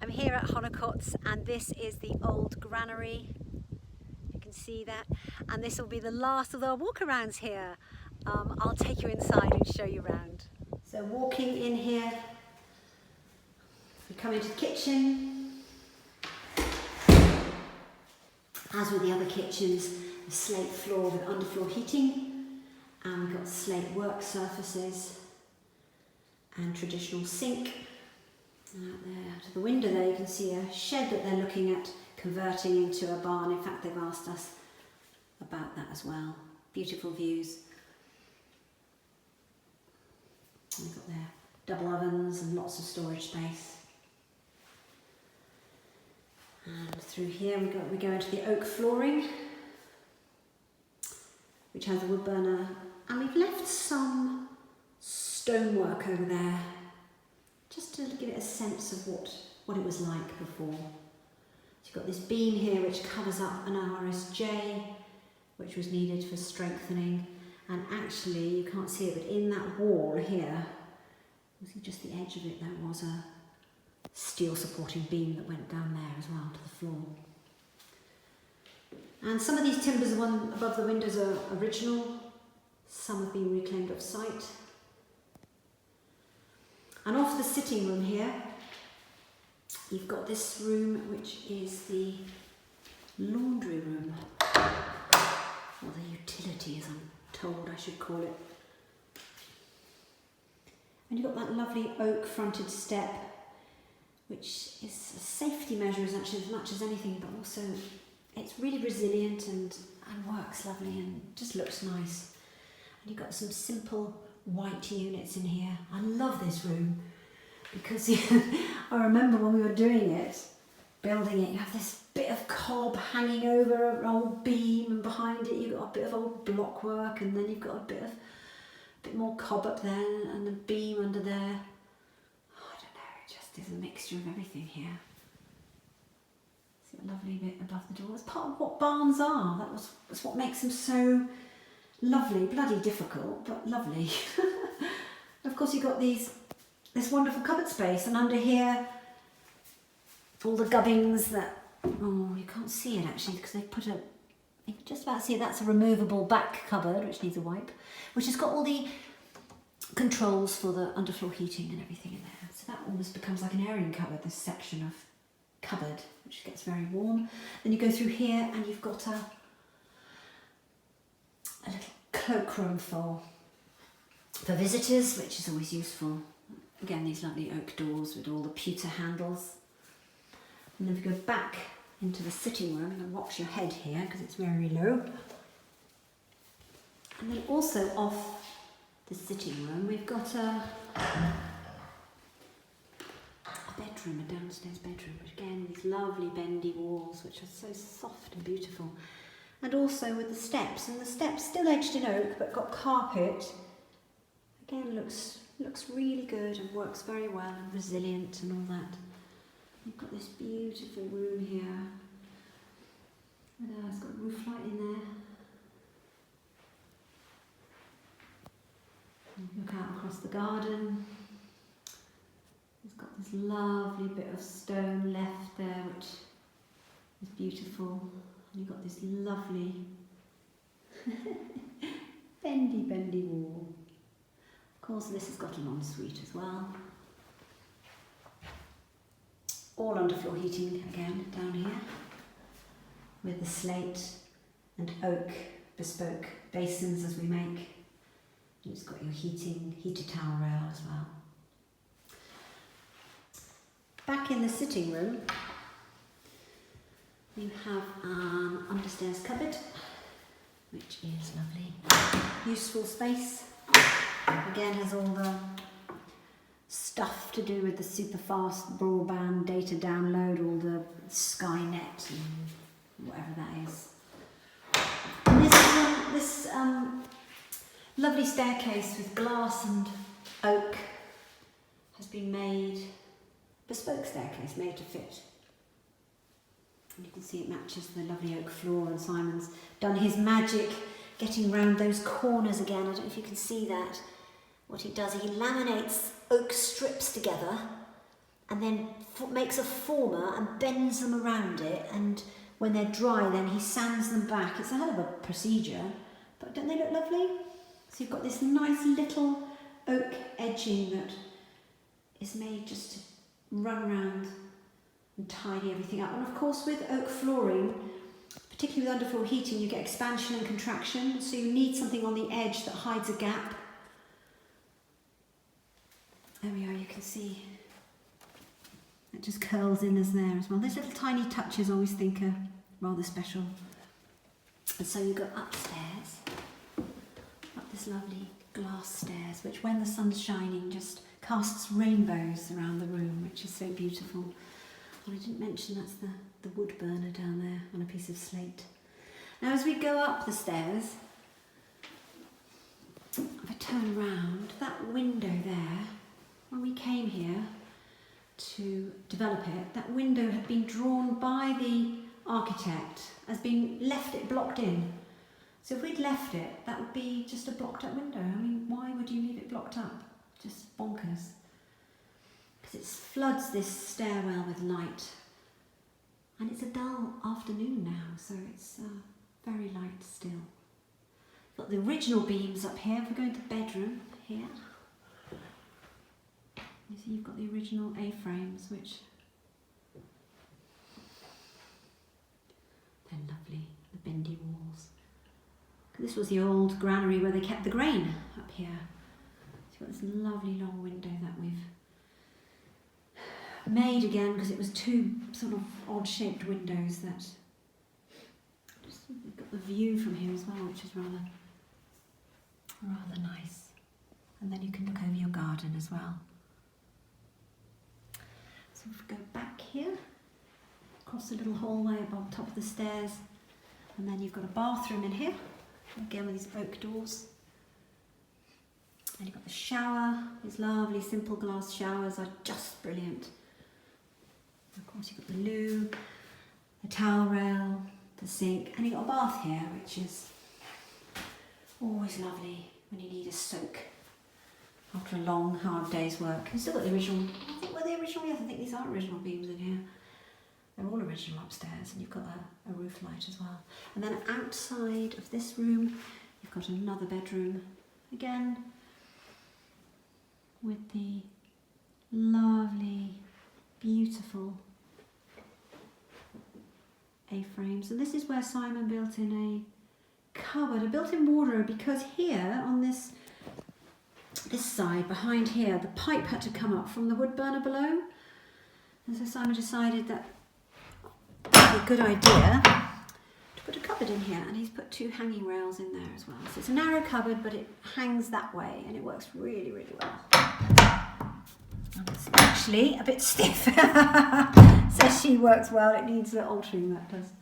I'm here at Honnacotts and this is the Old Granary. You can see that. And this will be the last of our walk-arounds here. I'll take you inside and show you around. So walking in here, we come into the kitchen. As with the other kitchens, a slate floor with underfloor heating. And we've got slate work surfaces and traditional sink. And out there to the window there you can see a shed that they're looking at converting into a barn. In fact, they've asked us about that as well. Beautiful views. And they've got their double ovens and lots of storage space. And through here we go into the oak flooring, which has a wood burner, and we've left some stonework over there just to give it a sense of what it was like before. So you've got this beam here which covers up an RSJ, which was needed for strengthening, and actually you can't see it, but in that wall here, you see just the edge of it, there was a steel supporting beam that went down there as well to the floor. And some of these timbers, the one above the windows, are original, some have been reclaimed off site. And off the sitting room here, you've got this room which is the laundry room, or the utility as I'm told I should call it. And you've got that lovely oak fronted step, which is a safety measure as much as anything, but also it's really resilient and works lovely and just looks nice. And you've got some simple white units in here. I love this room because I remember when we were doing it, building it, you have this bit of cob hanging over an old beam, and behind it you've got a bit of old block work, and then you've got a bit more cob up there and a beam under there. Oh, I don't know, it just is a mixture of everything here. See a lovely bit above the door. It's part of what barns are. That's what makes them so lovely, bloody difficult, but lovely. Of course you've got this wonderful cupboard space, and under here all the gubbings that, oh, you can't see it actually because they've put you can just about see it. That's a removable back cupboard which needs a wipe, which has got all the controls for the underfloor heating and everything in there. So that almost becomes like an airing cupboard, this section of cupboard, which gets very warm. Then you go through here and you've got a little cloakroom for visitors, which is always useful. Again, these lovely oak doors with all the pewter handles. And then if you go back into the sitting room, and watch your head here because it's very low. And then also off the sitting room, we've got a bedroom, a downstairs bedroom, which again, these lovely bendy walls, which are so soft and beautiful. And also with the steps, and the steps still edged in oak but got carpet. Again, looks really good and works very well and resilient and all that. You've got this beautiful room here. And it's got a roof light in there. And look out across the garden. It's got this lovely bit of stone left there, which is beautiful. And you've got this lovely bendy wall. Of course, this has got an ensuite as well. All underfloor heating again down here, with the slate and oak bespoke basins as we make. And it's got your heated towel rail as well. Back in the sitting room, you have an understairs cupboard, which is lovely. Useful space. Again, has all the stuff to do with the super fast broadband data download, all the Skynet and whatever that is. And this lovely staircase with glass and oak has been made, bespoke staircase made to fit. And you can see it matches the lovely oak floor, and Simon's done his magic getting round those corners again. I don't know if you can see that. What he does, he laminates oak strips together and then makes a former and bends them around it, and when they're dry then he sands them back. It's a hell of a procedure, but don't they look lovely? So you've got this nice little oak edging that is made just to run around and tidy everything up. And of course with oak flooring, particularly with underfloor heating, you get expansion and contraction, so you need something on the edge that hides a gap. There we are, you can see it just curls in as there as well. Those little tiny touches I always think are rather special. And so you go upstairs, up this lovely glass stairs, which when the sun's shining just casts rainbows around the room, which is so beautiful. And I didn't mention that's the wood burner down there on a piece of slate. Now as we go up the stairs, if I turn around, that window there, when we came here to develop it, that window had been drawn by the architect as being left it blocked in. So if we'd left it, that would be just a blocked up window. I mean, why would you leave it blocked up? Just bonkers. Because it floods this stairwell with light. And it's a dull afternoon now, so it's very light still. Got the original beams up here. If we go into the bedroom here, you see you've got the original A-frames, which they're lovely, the bendy walls. This was the old granary where they kept the grain up here. So you've got this lovely long window that we've made again because it was two sort of odd shaped windows that just, we've got the view from here as well, which is rather nice. And then you can look over your garden as well. So if we go back here, across a little hallway above top of the stairs, and then you've got a bathroom in here, again with these oak doors. And you've got the shower. These lovely simple glass showers are just brilliant. Of course you've got the loo, the towel rail, the sink, and you've got a bath here, which is always lovely when you need a soak after a long, hard day's work. You've still got the original, I think were they original? Yes, I think these are original beams in here. They're all original upstairs, and you've got a roof light as well. And then outside of this room, you've got another bedroom, again, with the lovely, beautiful A-frames. And this is where Simon built in a cupboard, a built-in wardrobe, because here on this side, behind here, the pipe had to come up from the wood burner below. And so Simon decided that it would be a good idea to put a cupboard in here, and he's put two hanging rails in there as well. So it's a narrow cupboard, but it hangs that way, and it works really, really well. And it's actually a bit stiff. Says she works well, it needs altering, that does.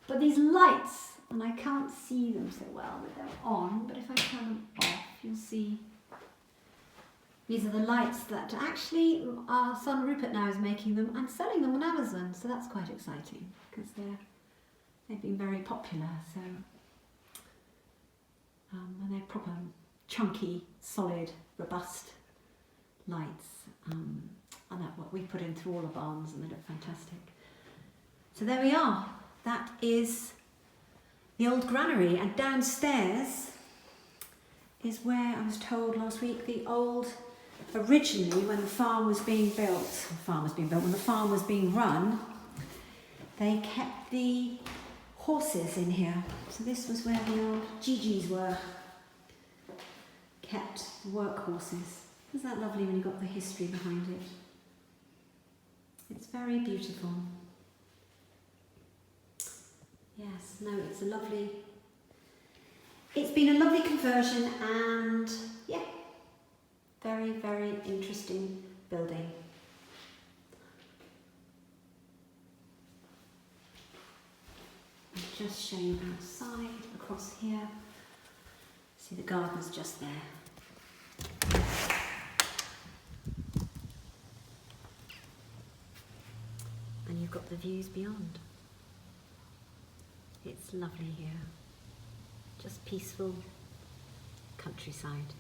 But these lights, and I can't see them so well with them on, but if I turn them off, you'll see these are the lights that actually our son Rupert now is making them and selling them on Amazon, so that's quite exciting because they've been very popular. So and they're proper chunky, solid, robust lights, and that's what we put in through all the barns, and they look fantastic. So there we are. That is the old granary, and downstairs is where I was told last week originally when the farm was being built, when the farm was being run, they kept the horses in here. So this was where the old Gigi's were kept, work horses. Isn't that lovely when you've got the history behind it? It's very beautiful. Yes, no, it's been a lovely conversion, and yeah, very, very interesting building. I'll just show you outside, across here. See, the garden's just there. And you've got the views beyond. It's lovely here. Just peaceful countryside.